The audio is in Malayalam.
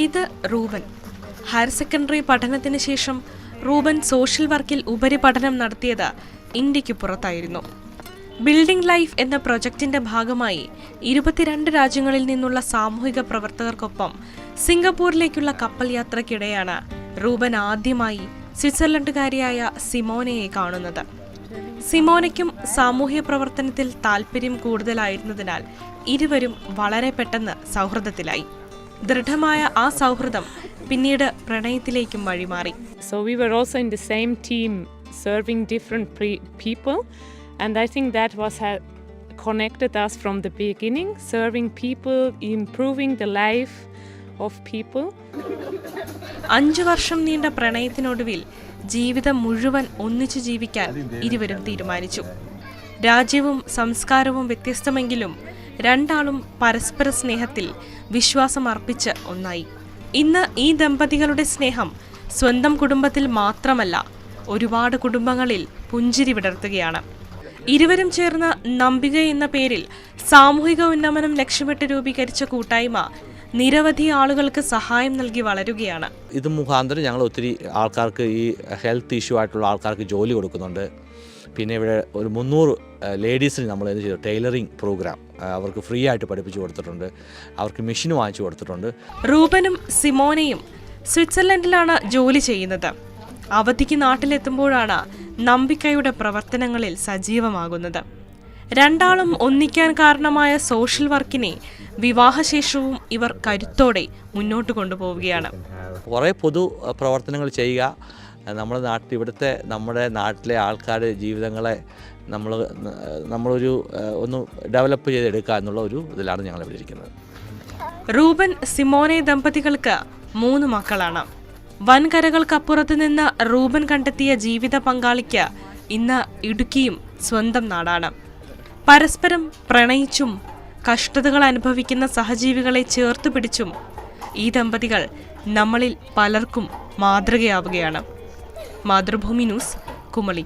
ഇത് റൂബൻ. ഹയർ സെക്കൻഡറി പഠനത്തിന് ശേഷം റൂബൻ സോഷ്യൽ വർക്കിൽ ഉപരിപഠനം നടത്തിയത് ഇന്ത്യക്ക് പുറത്തായിരുന്നു. ബിൽഡിംഗ് ലൈഫ് എന്ന പ്രൊജക്ടിന്റെ ഭാഗമായി 22 രാജ്യങ്ങളിൽ നിന്നുള്ള സാമൂഹിക പ്രവർത്തകർക്കൊപ്പം സിംഗപ്പൂരിലേക്കുള്ള കപ്പൽ യാത്രയ്ക്കിടെയാണ് റൂബൻ ആദ്യമായി സ്വിറ്റ്സർലൻഡുകാരിയായ സിമോനയെ കാണുന്നത്. സിമോനയ്ക്കും സാമൂഹ്യ പ്രവർത്തനത്തിൽ താല്പര്യം കൂടുതലായിരുന്നതിനാൽ ഇരുവരും വളരെ പെട്ടെന്ന് സൗഹൃദത്തിലായി. ദൃഢമായ ആ സൗഹൃദം പിന്നീട് പ്രണയത്തിലേക്കും വഴിമാറി. So we were also in the same team serving different people, and I think that was connected us from the beginning, serving people, improving the life of people. 5 വർഷം നീണ്ട പ്രണയത്തിനൊടുവിൽ ജീവിതം മുഴുവൻ ഒന്നിച്ചു ജീവിക്കാൻ ഇരുവരും തീരുമാനിച്ചു. രാജ്യവും സംസ്കാരവും വ്യത്യസ്തമെങ്കിലും രണ്ടാളും പരസ്പര സ്നേഹത്തിൽ വിശ്വാസം അർപ്പിച്ച് ഒന്നായി. ഇന്ന് ഈ ദമ്പതികളുടെ സ്നേഹം സ്വന്തം കുടുംബത്തിൽ മാത്രമല്ല, ഒരുപാട് കുടുംബങ്ങളിൽ പുഞ്ചിരി വിടർത്തുകയാണ്. ഇരുവരും ചേർന്ന് നമ്പിക എന്ന പേരിൽ സാമൂഹിക ഉന്നമനം ലക്ഷ്യമിട്ട് രൂപീകരിച്ച കൂട്ടായ്മ നിരവധി ആളുകൾക്ക് സഹായം നൽകി വളരുകയാണ്. ഇത് മുഖാന്തരം ഞങ്ങൾ ഒത്തിരി ആൾക്കാർക്ക് ഈ ഹെൽത്ത് ഇഷ്യൂ ആയിട്ടുള്ള ആൾക്കാർക്ക് ജോലി കൊടുക്കുന്നുണ്ട്. പിന്നെ ഇവിടെ ഒരു 300 ലേഡീസിന് നമ്മൾ എന്ത് ചെയ്തു, ടൈലറിംഗ് പ്രോഗ്രാം അവർക്ക് ഫ്രീ ആയിട്ട് പഠിപ്പിച്ചു കൊടുത്തിട്ടുണ്ട്. അവർക്ക് മെഷീൻ വാങ്ങിച്ചു കൊടുത്തിട്ടുണ്ട്. റൂബനും സിമോനയും സ്വിറ്റ്സർലൻഡിലാണ് ജോലി ചെയ്യുന്നത്. അവധിക്ക് നാട്ടിലെത്തുമ്പോഴാണ് നമ്പിക്കയുടെ പ്രവർത്തനങ്ങളിൽ സജീവമാകുന്നത്. രണ്ടാളും ഒന്നിക്കാൻ കാരണമായ സോഷ്യൽ വർക്കിനെ വിവാഹശേഷവും ഇവർ കരുത്തോടെ മുന്നോട്ട് കൊണ്ടുപോവുകയാണ്. കുറേ പൊതു പ്രവർത്തനങ്ങൾ ചെയ്യുക, നമ്മുടെ നാട്ടിലെ ആൾക്കാരുടെ ജീവിതങ്ങളെ നമ്മളൊരു ഒന്ന് ഡെവലപ്പ് ചെയ്തെടുക്കുക എന്നുള്ള ഒരു ഇതിലാണ് ഞങ്ങൾ ഇവിടെ ഇരിക്കുന്നത്. റൂബൻ സിമോനെ ദമ്പതികൾക്ക് 3 മക്കളാണ്. വൻകരകൾക്കപ്പുറത്ത് നിന്ന് റൂബൻ കണ്ടെത്തിയ ജീവിത പങ്കാളിക്ക് ഇന്ന് ഇടുക്കിയും സ്വന്തം നാടാണ്. പരസ്പരം പ്രണയിച്ചും കഷ്ടതകൾ അനുഭവിക്കുന്ന സഹജീവികളെ ചേർത്തു പിടിച്ചും ഈ ദമ്പതികൾ നമ്മളിൽ പലർക്കും മാതൃകയാവുകയാണ്. മാതൃഭൂമി ന്യൂസ്, കുമളി.